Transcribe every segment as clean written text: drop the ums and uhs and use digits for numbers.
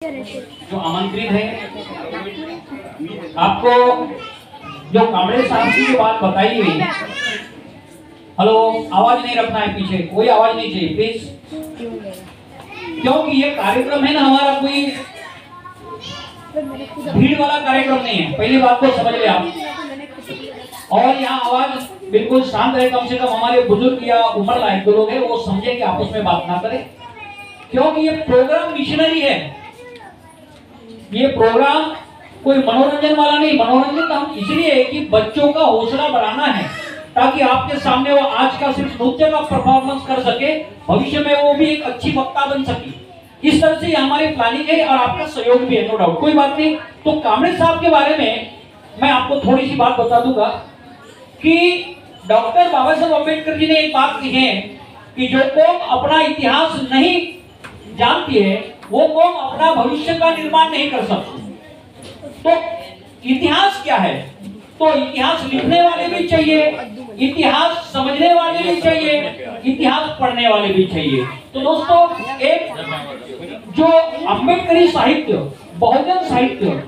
जो आमंत्रित है, आपको जो कामड़े साहब की जो बात बताई गई, हेलो, आवाज नहीं रखना है, पीछे कोई आवाज नहीं चाहिए प्लीज, क्योंकि ये कार्यक्रम है ना हमारा कोई भीड़ वाला कार्यक्रम नहीं है, पहली बात को समझ ले आप। और यहाँ आवाज बिल्कुल शांत रहे, कम से कम हमारे बुजुर्ग या उम्र लायक लोग हैं वो समझे कि आपस में बात ना करें, क्योंकि ये प्रोग्राम मिशनरी है। ये प्रोग्राम कोई मनोरंजन वाला नहीं, मनोरंजन तो हम इसलिए है कि बच्चों का हौसला बढ़ाना है, ताकि आपके सामने वो आज का सिर्फ नृत्य का परफॉर्मेंस कर सके, भविष्य में वो भी एक अच्छी वक्ता बन सके। इस तरह से हमारी प्लानिंग है और आपका सहयोग भी है, नो डाउट, कोई बात नहीं। तो कामड़े साहब के बारे में मैं आपको थोड़ी सी बात बता दूंगा कि डॉक्टर बाबा साहब अम्बेडकर जी ने एक बात कही है कि जो कौम अपना इतिहास नहीं जानती है वो कौम अपना भविष्य का निर्माण नहीं कर सकती। तो इतिहास क्या है? तो इतिहास लिखने वाले भी चाहिए, इतिहास समझने वाले भी चाहिए, इतिहास पढ़ने वाले भी चाहिए। तो दोस्तों, एक जो अम्बेडकरी साहित्य, बहुजन साहित्य,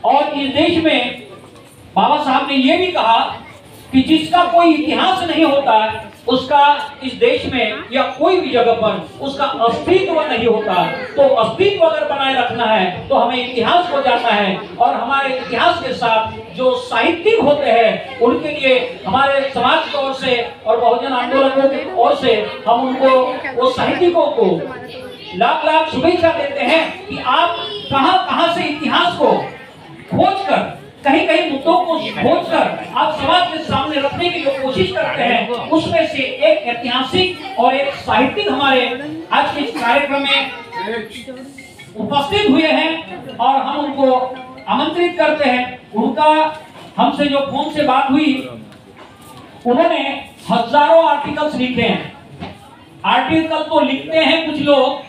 और इस देश में बाबा साहब ने यह भी कहा कि जिसका कोई इतिहास नहीं होता उसका इस देश में या कोई भी जगह पर उसका अस्तित्व नहीं होता। तो अस्तित्व अगर बनाए रखना है तो हमें इतिहास को जानना है, और हमारे इतिहास के साथ जो साहित्यिक होते हैं उनके लिए हमारे समाज की ओर से और बहुजन आंदोलकों की ओर से हम उनको, वो साहित्यिकों को लाख लाख शुभेच्छा देते हैं कि आप कहां से इतिहास को खोजकर, कहीं कहीं मुद्दों को खोजकर आप समाज के सामने रखने की जो कोशिश करते हैं, उसमें से एक ऐतिहासिक और एक साहित्यिक हमारे आज के इस कार्यक्रम में उपस्थित हुए हैं, और हम उनको आमंत्रित करते हैं। उनका हमसे जो फोन से बात हुई, उन्होंने हजारों आर्टिकल्स लिखे हैं। आर्टिकल तो लिखते हैं कुछ लोग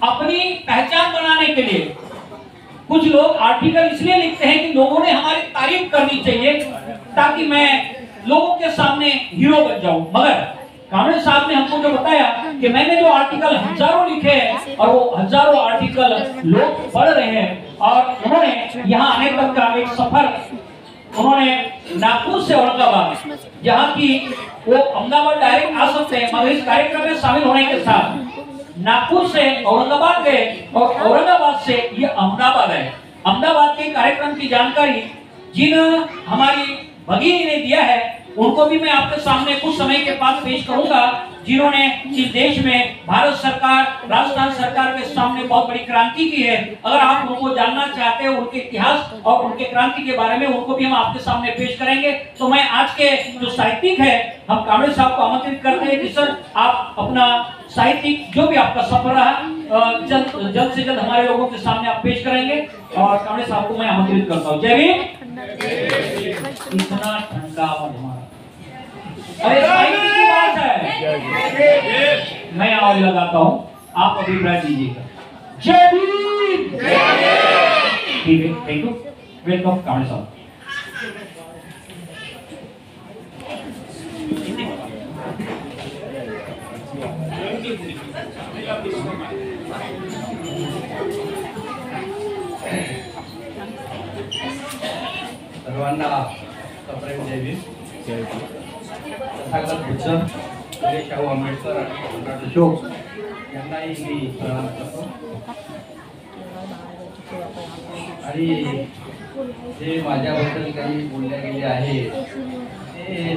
अपनी पहचान बनाने के लिए, कुछ लोग आर्टिकल इसलिए लिखते हैं कि लोगों ने हमारी तारीफ करनी चाहिए ताकि मैं लोगों के सामने हीरो बन जाऊं। मगर कामड़े साहब ने हमको जो बताया कि मैंने जो आर्टिकल हजारों लिखे हैं और वो हजारों आर्टिकल लोग पढ़ रहे हैं, और उन्होंने यहाँ आने तक का एक सफर उन्होंने नागपुर से औरंगाबाद, जहाँ की वो अहमदाबाद डायरेक्ट आ सकते हैं, मगर इस कार्यक्रम में शामिल होने के साथ नागपुर से औरंगाबाद गए और औरंगाबाद से ये अहमदाबाद है। अहमदाबाद के कार्यक्रम की जानकारी जिन हमारी भगिनी ने दिया है उनको भी मैं आपके सामने कुछ समय के बाद पेश करूंगा, जिन्होंने इस देश में भारत सरकार, राजस्थान सरकार के सामने बहुत बड़ी क्रांति की है। अगर आप उनको जानना चाहते हैं, उनके इतिहास और उनके क्रांति के बारे में, उनको भी हम आपके सामने पेश करेंगे। तो मैं आज के जो साहित्यिक है, हम कामड़े साहब को आमंत्रित करते हैं कि सर आप अपना साहित्यिक जो भी आपका सफर रहा जल्द से जल्द हमारे लोगों के सामने आप पेश करेंगे, और कामड़े साहब को मैं आमंत्रित करता हूँ। जय भीम। इतना ठंडा हमारा, अरे साहित्य की बात है, मैं आवाज लगाता हूँ, आप अभिप्राय दीजिएगा। जय भीम। ठीक है, थैंक यू, वेलकम कामड़े साहब। सर्वांना सप्रेम जय भीम। तथागत बुद्ध शाहू आंबेडकर आणि सम्राट अशोक यांनाही मी प्रणाम करतो। आणि जे माझ्याबद्दल काही बोलले गेले आहे ते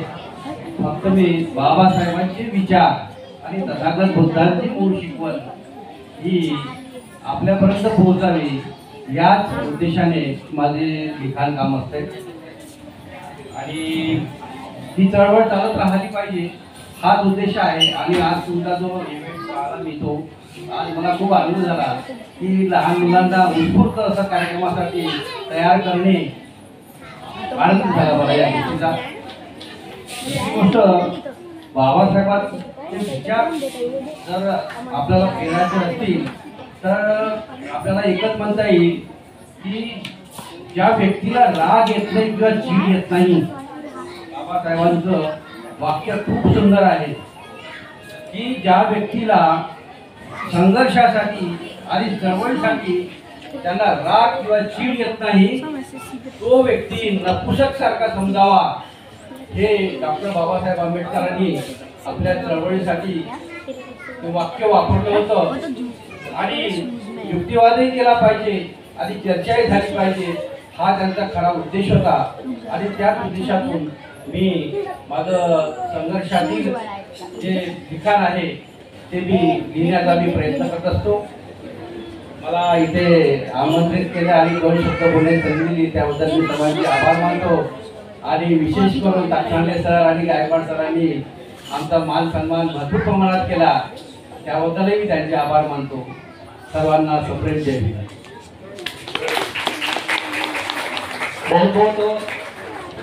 फक्त मी बाबासाहेबांचे विचार आणि तथागत बुद्धांची मूळ शिकवण ही आपल्यापर्यंत पोहोचावी याच उद्देशाने माझे लिखाण काम असते, आणि ही चळवळ चालत राहिली पाहिजे हाच उद्देश आहे। आणि आज तुमचा जो इव्हेंट पाहायला मिळतो, आज मला खूप आनंद झाला की लहान मुलांना उत्स्फूर्त असं कार्यक्रमासाठी तयार करणे आनंद झाला मला या गोष्टीचा। गोष्ट बाबासाहेबांचे विचार जर आपल्याला पेरायचे असतील तर आपल्याला एकच म्हणता येईल की ज्या व्यक्तीला राग येत नाही किंवा चीड येत नाही, बाबासाहेबांचं वाक्य खूप सुंदर आहे की ज्या व्यक्तीला संघर्षासाठी आणि चळवळीसाठी त्यांना राग किंवा चीड येत नाही, तो व्यक्ती नपुसक सारखा समजावा, हे डॉक्टर बाबासाहेब आंबेडकरांनी आपल्या चळवळीसाठी ते वाक्य वापरलं होतं. आणि युक्तिवादही केला पाहिजे आणि चर्चाही झाली पाहिजे, हा त्यांचा खरा उद्देश होता. आणि त्याच उद्देशातून मी माझं संघर्षातील जे लिखाण आहे ते मी लिहिण्याचा मी प्रयत्न करत असतो. मला इथे आमंत्रित केलं आणि 2 शब्द बोलण्याची संधी दिली, त्याबद्दल मी सर्वांचे आभार मानतो. आणि विशेष करून ताकसांडे सर आणि गायकवाड सरांनी आमचा मान सन्मान भरपूर प्रमाणात केला, त्याबद्दलही मी त्यांचे आभार मानतो. सर्वांना सुप्रेम जय भीम. बहुत बहुत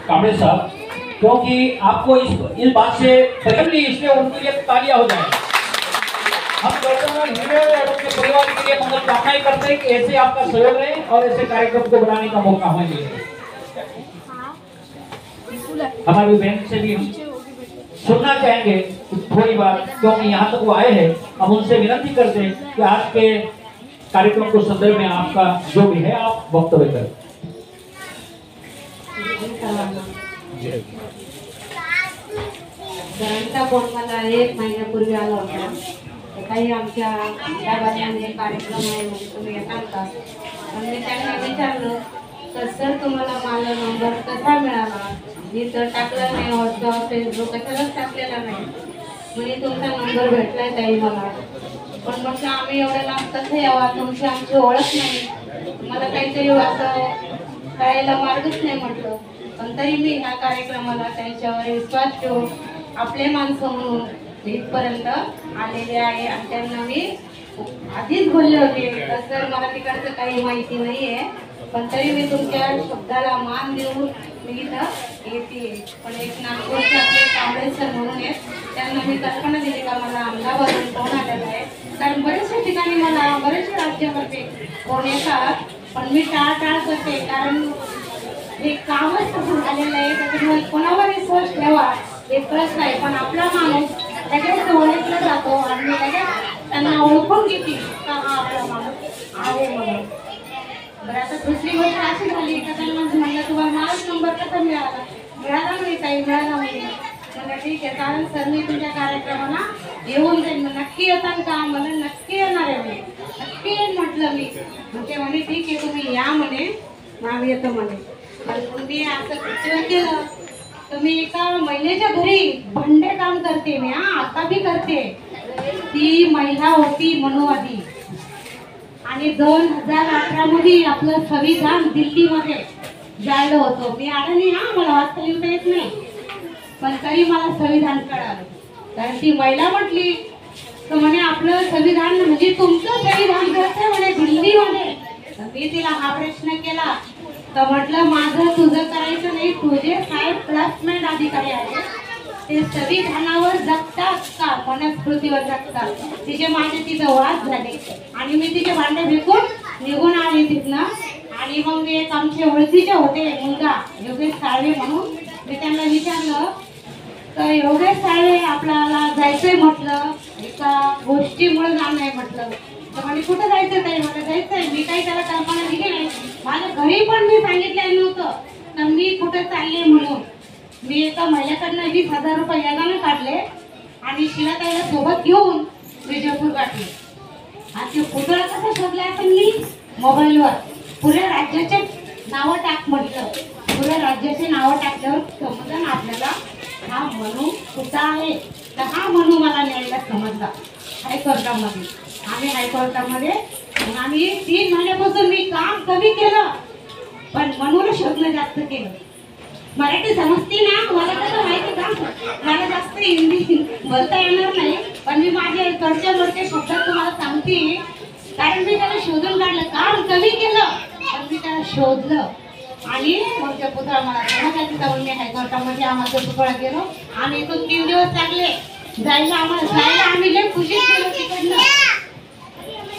कामरे साहब, क्योंकि आपको इस बात से फैमिली, इसलिए उनके लिए तालियां हो जाए। हम डॉक्टर हीरे और उनके परिवार के लिए मंगल कामनाएं करते हैं कि ऐसे आपका सहयोग रहे और ऐसे कार्यक्रम को बनाने का मौका हमें मिले। हमारी बहन से भी सुनना चाहेंगे थोड़ी बात, क्योंकि यहाँ तक वो आए हैं। हम उनसे विनती करते हैं कि आज के कार्यक्रम को संदर्भ में आपका जो भी है आप वक्तव्य करें। सरांचा फोन मला 1 महिन्यापूर्वी आला होता. काही आमच्या गावामध्ये कार्यक्रम आहे म्हणजे तुम्ही येताल का? मी त्यांना विचारलं तर सर तुम्हाला माझा नंबर कसा मिळाला? मी तर टाकला नाही, व्हॉट्सअप फेसबुक कशालाच टाकलेला नाही. म्हणजे तुमचा नंबर भेटलाय ताई मला. पण म्हटलं आम्ही एवढ्या लांब कसं यावा, तुमची आमची ओळख नाही, मला काहीतरी असं कळायला मार्गच नाही म्हटलं. पण तरी मी ह्या कार्यक्रमाला त्यांच्यावर विश्वास ठेवून आपले माणसं म्हणून इथपर्यंत आलेले आहे. आणि त्यांना मी आधीच बोलले होते तर सर मला तिकडचं काही माहिती नाही आहे, पण तरी मी तुमच्या शब्दाला मान देऊन मी इथं येते. पण एक नागपूरचे आपले कांबळे सर म्हणून आहेत, त्यांना मी कल्पना दिली का मला अहमदाबादून फोन आलेला आहे. कारण बरेचशा ठिकाणी मला बरेचशे राज्यामध्ये फोन येतात, पण मी टाळटाळ करते, कारण हे कामच तसं झालेलं आहे. त्याच्यामुळे कोणावर विश्वास ठेवा हे प्रश्न आहे. पण आपला माणूस लगेच ओळखला जातो आणि मी लगेच त्यांना ओळखून घेते का हा आपला माणूस आहे म्हणून. बरं, आता दुसरी गोष्ट अशी झाली का त्यांना म्हणलं तुम्हाला माझा नंबर कसा मिळाला? मिळाला नाही काही, मिळाला नाही. म्हणलं ठीक आहे, कारण सर मी तुमच्या कार्यक्रमाला येऊन जाईल. मग नक्की येतात का? मला नक्की येणार आहे, मी नक्की येईल म्हटलं मी. मग ते म्हणे ठीक आहे तुम्ही या म्हणे, आम्ही येतो म्हणे. पण तुम्ही असं किती केलं तर मी एका महिलेच्या घरी भांडे काम करते मी, आता बी करते. ती महिला होती मनुवादी आणि 2018 मध्ये आपलं संविधान दिल्लीमध्ये जायला होतं. मी आलं नाही, मला वाचता लिहिता येत नाही, पण तरी मला संविधान कळालं. कारण ती महिला म्हटली तर म्हणे आपलं संविधान म्हणजे तुमचं संविधान करते म्हणे दिल्लीमध्ये. तर मी तिला हा प्रश्न केला तर म्हटलं माझं तुझं करायचं नाही, तुझे साहेब प्लेसमेंट अधिकारी आहेत, ते संविधानावर जगतात का वनस्पतीवर जगतात? तिचे माझे तिथं वाद झाले आणि मी तिचे भांडे विकून निघून आले तिथनं. आणि मग एक आमचे ओळखीचे होते मुलगा योगेश साळवे म्हणून, मी त्यांना विचारलं तर योगेश साळवे आपल्याला जायचंय म्हटलं, एका गोष्टीमुळे जाणं आहे म्हटलं. तर म्हणजे कुठं जायचं ताई? मला जायचंय. मी काही त्याला कल्पना दिली नाही. माझ्या घरी पण मी सांगितलेलं नव्हतं तर मी कुठं चालले म्हणून. मी एका महिन्याकडनं 20,000 रुपये यादाने काढले आणि शिलाताईला सोबत घेऊन विजयपूर गाठले. आणि ते पुतळा कसं शोधला आपण मी मोबाईलवर, पुऱ्या राज्याचे नावं टाक म्हटलं. पुऱ्या राज्याचे नावं टाकल्यावर समजलं आपल्याला हा मनू कुठं आहे. तर हा मनू मला न्यायला समजला हायकोर्टामध्ये. आम्ही हायकोर्टामध्ये आम्ही 3 महिन्यापासून मी काम कमी केलं पण मनूला शोधणं जास्त केलं. मराठी समजते ना मला, कसं माहिती का, मला जास्त हिंदी बोलता येणार नाही, पण मी माझे कडचे शब्द तुम्हाला सांगते. कारण मी त्याला शोधून काढलं, काम कमी केलं पण मी त्याला शोधलं. आणि मग त्या पुतळा मला समजला. मी हायकोर्टामध्ये आम्हाला पुतळा गेलो आणि इथून 3 दिवस लागले जायला. आम्ही लय खुशीत गेलो तिकडनं.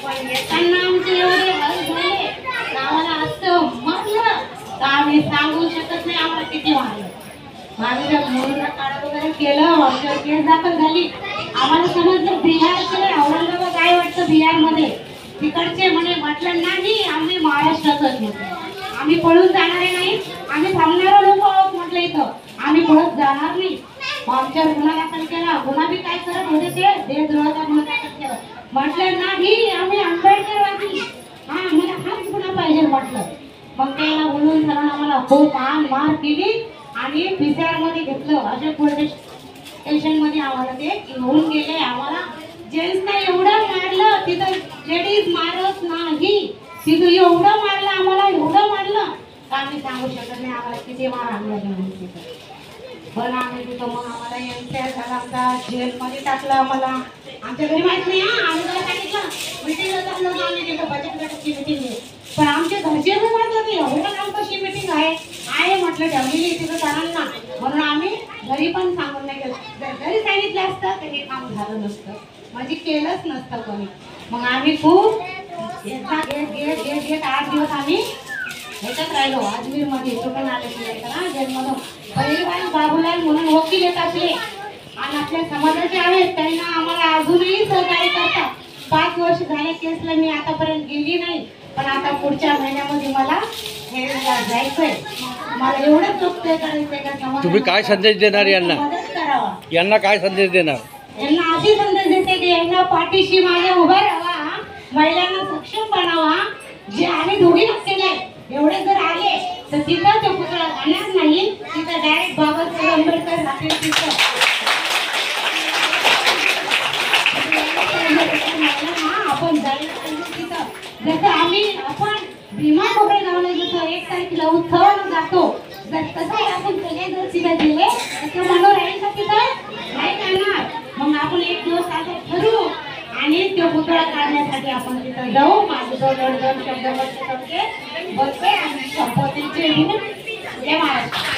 पण येताना आमचे एवढे हाल झाले आम्हाला असं म्हटलं तर आम्ही सांगू शकत नाही आम्हाला किती वाढलं. माझ्या मुलीला काढ वगैरे केलं, आमच्यावर केस दाखल झाली. आम्हाला समजलं बिहारचं औरंगाबाद आहे वाटतं बिहारमध्ये, तिकडचे म्हणे, म्हटलं नाही आम्ही महाराष्ट्रातच म्हटलं, आम्ही पळून जाणारे नाही, आम्ही थांबणारे लोक आहोत म्हटलं, इथं आम्ही पळत जाणार नाही. मग आमच्यावर गुन्हा दाखल केला. गुन्हा बी काय करत होते ते देशद्रोहाचा गुन्हा दाखल केला. म्हटलं नाही आम्ही आंबेडकरवादी, हा आम्हाला हाच गुन्हा पाहिजे म्हटलं. मग त्याला बोलून सरांना आम्हाला खूप मार केली आणि PCR मध्ये घेतलं. अशा पोलीस स्टेशन मध्ये आम्हाला ते घेऊन गेले. आम्हाला जेंट्सना एवढं मारलं, तिथं लेडीज मारत नाही, तिथं एवढं मारलं आम्हाला, एवढं मारलं का आम्ही सांगू शकत नाही आम्हाला किती मार आणला म्हणून तिथं. पण आम्ही तिथं मग आम्हाला एनसीआर झाला, आमचा जेलमध्ये टाकलं. आम्हाला आमच्या घरी माहित नाही, आम्ही त्याला सांगितलं मिटिंग होतं म्हणून आम्ही तिथं बचत गटाची मिटिंग आहे. पण आमच्या घरचे पण म्हटलं की एवढं काम कशी मिटिंग आहे म्हटलं ठेवलेली तिथं सरांना, म्हणून आम्ही घरी पण सांगून नाही गेलो. जर घरी सांगितलं असतं तर हे काम झालं नसतं, म्हणजे केलंच नसतं कोणी. मग आम्ही खूप घेत 8 दिवस आम्ही ह्याच्यात राहिलो अजमेरमध्ये. कुठून आले ना जेलमधून पहिली बाबूलाल म्हणून वकील येत असले आणि आपल्या समाजाचे आहेत, त्यांना आम्हाला अजूनही सहकार्य करतात. 5 वर्ष झाले केसला मी आतापर्यंत गेली नाही, पण आता पुढच्या महिन्यामध्ये मला हेडला जायचंय. मला एवढंच चुकतंय करायचंय का समाज. तुम्ही काय संदेश देणार यांना? मदत करावा. यांना काय संदेश देणार? यांना अशी संदेश देते की यांना पाठीशी माझ्या उभा राहावा, महिलांना सक्षम बनावा. जे आम्ही दोघी केले एवढे जर आले तर तिथं तो पुतळा राहणार नाही, तिथं डायरेक्ट बाबासाहेब आंबेडकर राहतील तिथं. आपण जायला पाहिजे तिथं. जसं आपण भीमा कोपरे गावाला जसं 1 तारखेला उत्सवाला जातो, तसं आपण सगळे जर तिथे गेले तर मनोर राहील का तिथं? नाही करणार. मग आपण 1 दिवस आता ठरवू आणि तो पुतळा काढण्यासाठी आपण तिथं जाऊ. माझे 2 शब्द बोलते आणि संपत्तीचे जय महाराष्ट्र.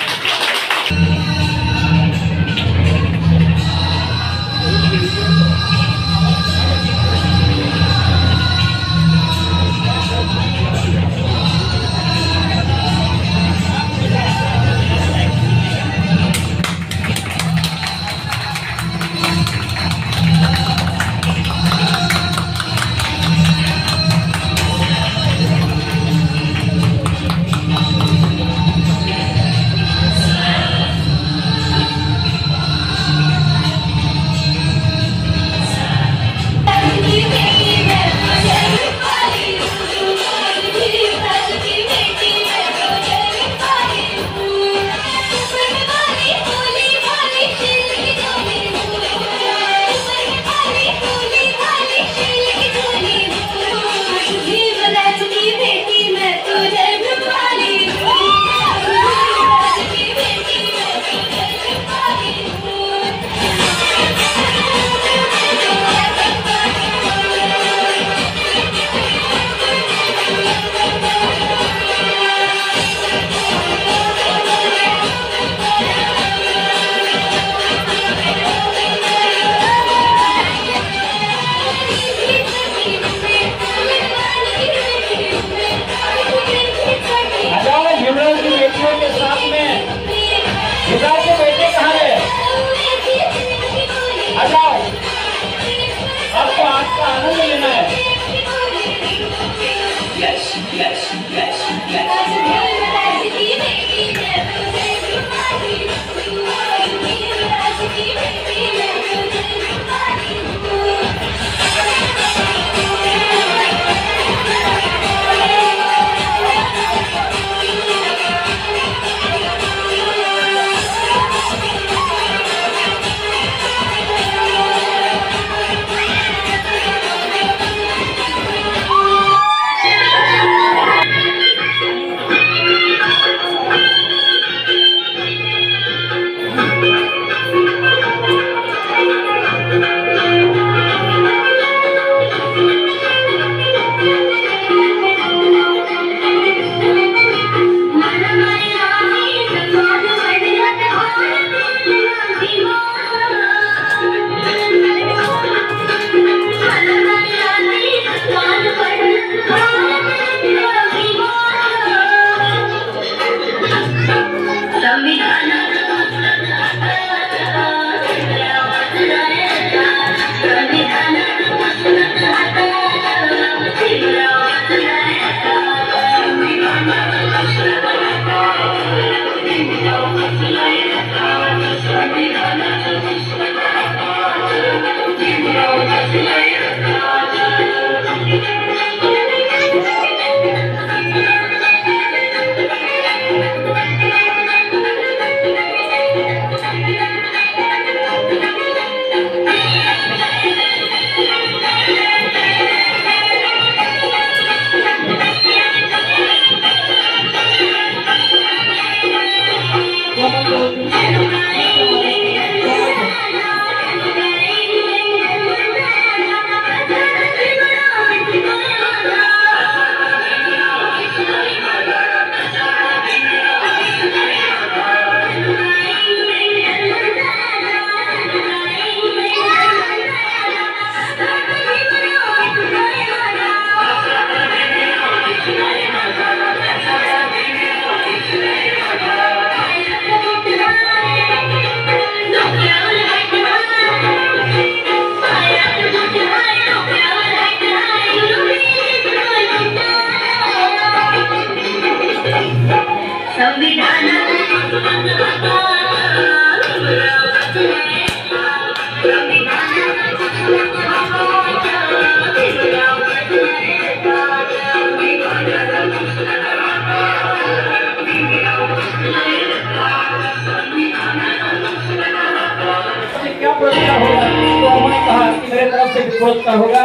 एक पुरस्कार होगा।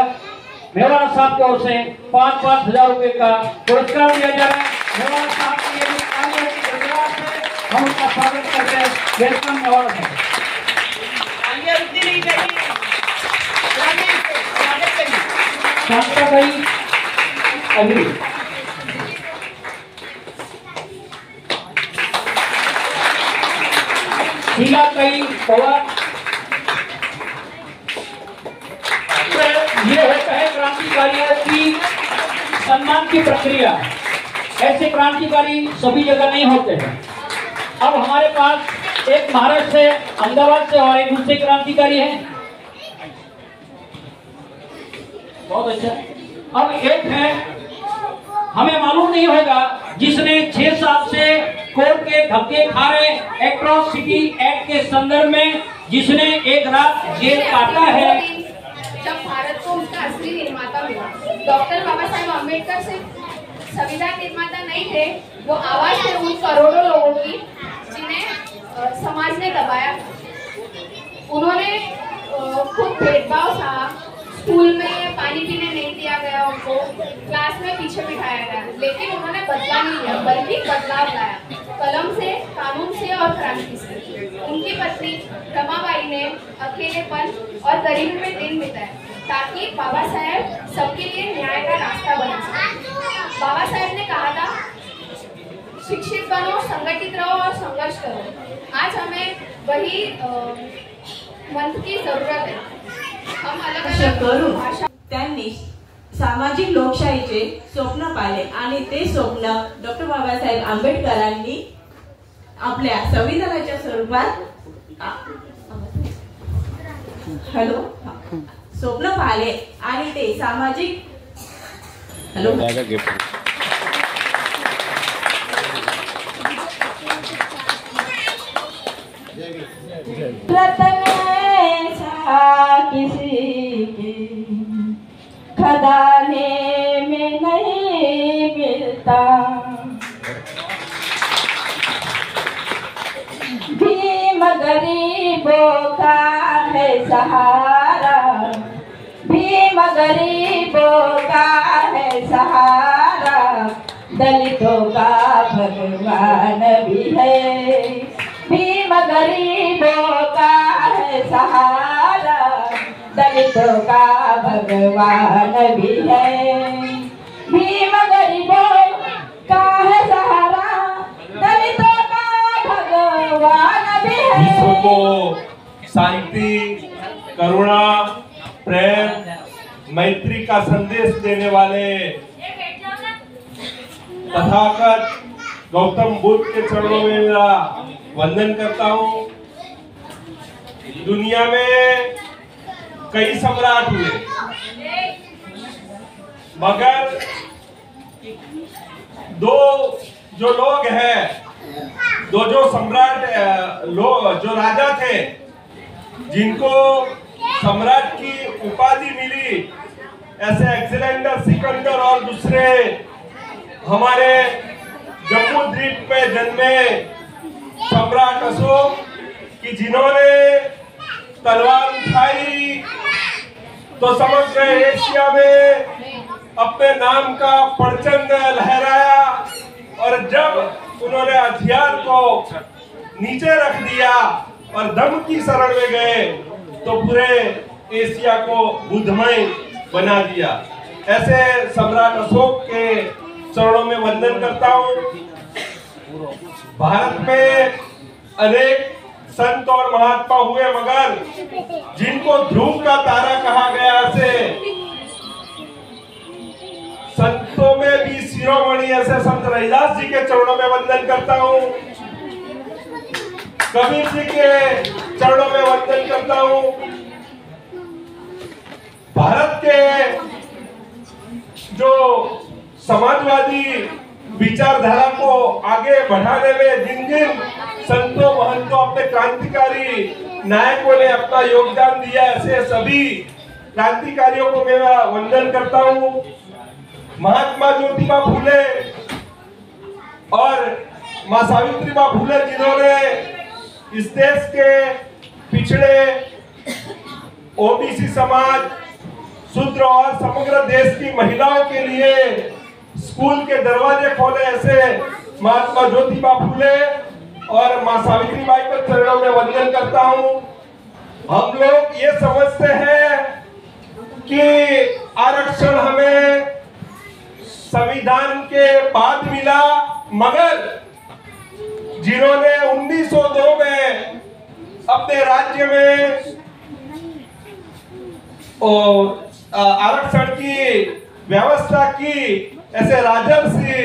मेवाड़ा साहब की ओर से 5-5 हजार रुपए का पुरस्कार दिया जा रहा है। मेवाड़ा साहब के लिए भी तालियों की गड़गड़ाहट से हम उनका स्वागत करते हैं। वेलकम मेवाड़ा साहब। शांता भाई अग्री, शीला कई पवार। ये होता है क्रांतिकारियों की सम्मान की प्रक्रिया। ऐसे क्रांतिकारी सभी जगह नहीं होते हैं। अब हमारे पास एक महाराष्ट्र से, अहमदाबाद से और एक दूसरे क्रांतिकारी हैं। बहुत अच्छा। अब एक है, हमें मालूम नहीं होगा, जिसने 6 साल से कोर्ट के धक्के खा रहे एट्रोसिटी एक्ट के संदर्भ में जिसने एक रात जेल काटा है। जब भारत को उसका असली निर्माता मिला, डॉक्टर बाबा साहेब अम्बेडकर सिर्फ संविधान निर्माता नहीं थे, वो आवाज थे उन करोड़ों लोगों की जिन्हें समाज ने दबाया। उन्होंने खुद भेदभाव सहा, स्कूल में पानी पीने नहीं दिया गया, उनको क्लास में पीछे बिठाया गया, लेकिन उन्होंने बदला नहीं लिया बल्कि बदलाव लाया, कलम से, कानून से और क्रांति से। उनकी पत्नी रमाबाई ने अकेलेपन और गरीबी में दिन बिताए ताकि बाबा साहेब सबके लिए न्याय का रास्ता बना सके। बाबा साहेब ने कहा था, शिक्षित बनो, संगठित रहो और संघर्ष करो। आज हमें वही मंत्र की जरूरत है। हम अलग अलग भाषा। त्यांनी सामाजिक लोकशाहीचे स्वप्न पाहिले आणि ते स्वप्न डॉक्टर बाबासाहेब आंबेडकरांनी आपल्या संविधानाच्या स्वरूपात स्वप्न पाहिले आणि ते सामाजिक किसी की खदाने में नहीं मिलता, भीम गरीबों का है सहारा, भीम गरीबों का है सहारा, दलितों का भगवान भी है, भीम गरीबों का है सहारा, दलितों का भगवान भी है, भीम गरीबों का है सहारा, दलितों का भगवान भी है। विश्व को शांति, करुणा, प्रेम, मैत्री का संदेश देने वाले तथागत गौतम बुद्ध के चरणों में मेरा वंदन करता हूँ। दुनिया में कई सम्राट हुए, मगर दो जो लोग हैं, जो सम्राट जो राजा थे, जिनको सम्राट की उपाधि मिली, ऐसे अलेक्जेंडर सिकंदर और दूसरे हमारे जम्मू द्वीप पे जन्मे सम्राट अशोक, कि जिन्होंने तलवार उठाई तो समग्र एशिया में अपने नाम का परचम लहराया, और जब उन्होंने हथियार को नीचे रख दिया और धम्म की शरण में गए तो पूरे एशिया को बुद्धमय बना दिया। ऐसे सम्राट अशोक के चरणों में वंदन करता हूँ। भारत में अनेक संत और महात्मा हुए, मगर जिनको ध्रुव का तारा कहा गया, से संतों में भी शिरोमणि ऐसे संत रविदास जी के चरणों में वंदन करता हूँ, कबीर जी के चरणों में वंदन करता हूँ। भारत के जो समाजवादी विचारधारा को आगे बढ़ाने में जिन जिन संतों महंतों अपने क्रांतिकारी नायकों ने अपना योगदान दिया, ऐसे सभी क्रांतिकारियों को मेरा वंदन करता हूँ। महात्मा ज्योतिबा फूले और मां सावित्रीबाई फूले, जिन्होंने इस देश के पिछड़े ओबीसी समाज, शूद्र और समग्र देश की महिलाओं के लिए स्कूल के दरवाजे खोले, ऐसे महात्मा ज्योतिबा फूले और मां सावित्री बाई के चरणों में वंदन करता हूं। हम लोग ये समझते हैं कि आरक्षण हमें संविधान के बाद मिला, मगर जिन्होंने 1902 में अपने राज्य में आरक्षण की व्यवस्था की, ऐसे राजर्षि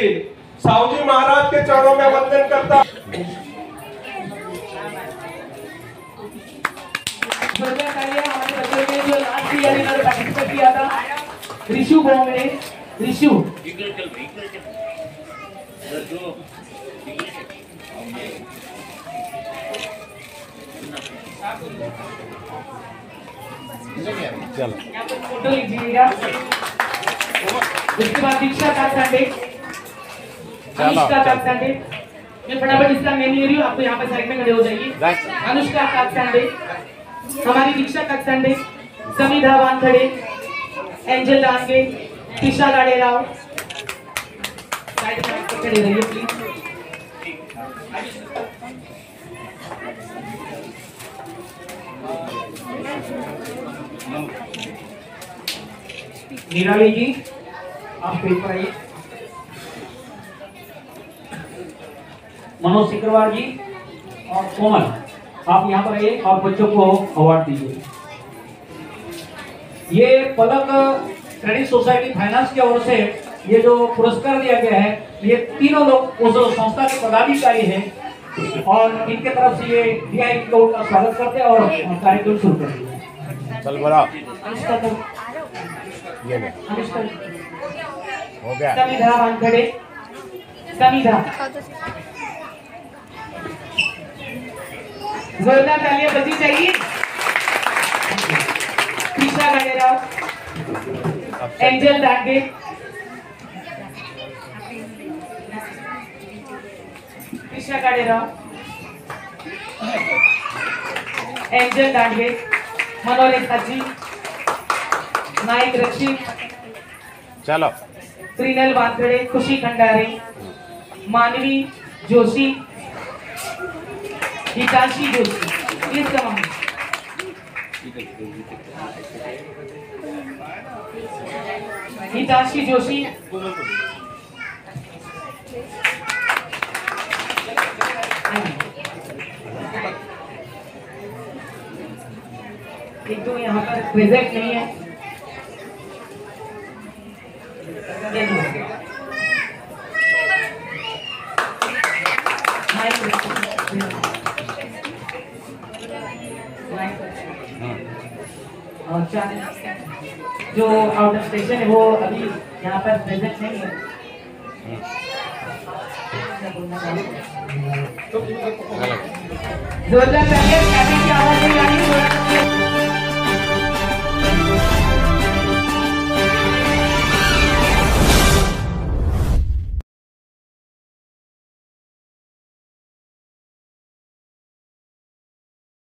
साहूजी महाराज के चरणों में वंदन करता। हमारे बच्चों ने जो लास्ट ईयर इन्होंने पार्टिसिपेट किया था, ऋषु बोंगड़े, ऋषु चलो यहाँ पर फोटो लीजिएगा। उसके बाद दीक्षा काकसांडे, अनुष्का काकसांडे, मैं फटाफट इसका नेम ले रही हूँ, आपको यहाँ पर साइड में खड़े हो जाइए। अनुष्का काकसांडे, हमारी दीक्षा काकसांडे, समिधा वानखड़े, एंजल डांगे, टीशा गाड़ेराव, साइड में खड़े रहिए प्लीज। निराली जी आप पेज पर आइए। मनोज सिकरवार जी और कोमल आप यहाँ पर आइए और बच्चों को अवार्ड दीजिए। ये पलक क्रेडिट सोसाइटी फाइनेंस की ओर से ये जो पुरस्कार दिया गया है, ये तीनों लोग उस संस्था के पदाधिकारी हैं और इनके तरफ से ये VIP को उनका स्वागत करते हैं और कार्यक्रम शुरू करते हैं। चल बोला अनुष्का को ये ले अनुष्का हो गया। समिधा वानखड़े, समिधा जोरदार तालियां बजी चाहिए। टीशा गाड़ेराव, एंजल डांगे, टीशा गाड़ेराव, एंजल डांगे, मनोरेखा जी, नाइक रक्षित, चलो Trinal Wankhede, Khushi Khandare, Manvi Joshi, Hitanshi Joshi, please come on. Hitanshi Joshi, एक तो यहाँ पर प्रेजेंट नहीं है। और जो आउट ऑफ स्टेशन है वो अभी यहाँ पर प्रेजेंट नहीं है। जोरदार तालियां, कैबिन की आवाज नहीं आनी।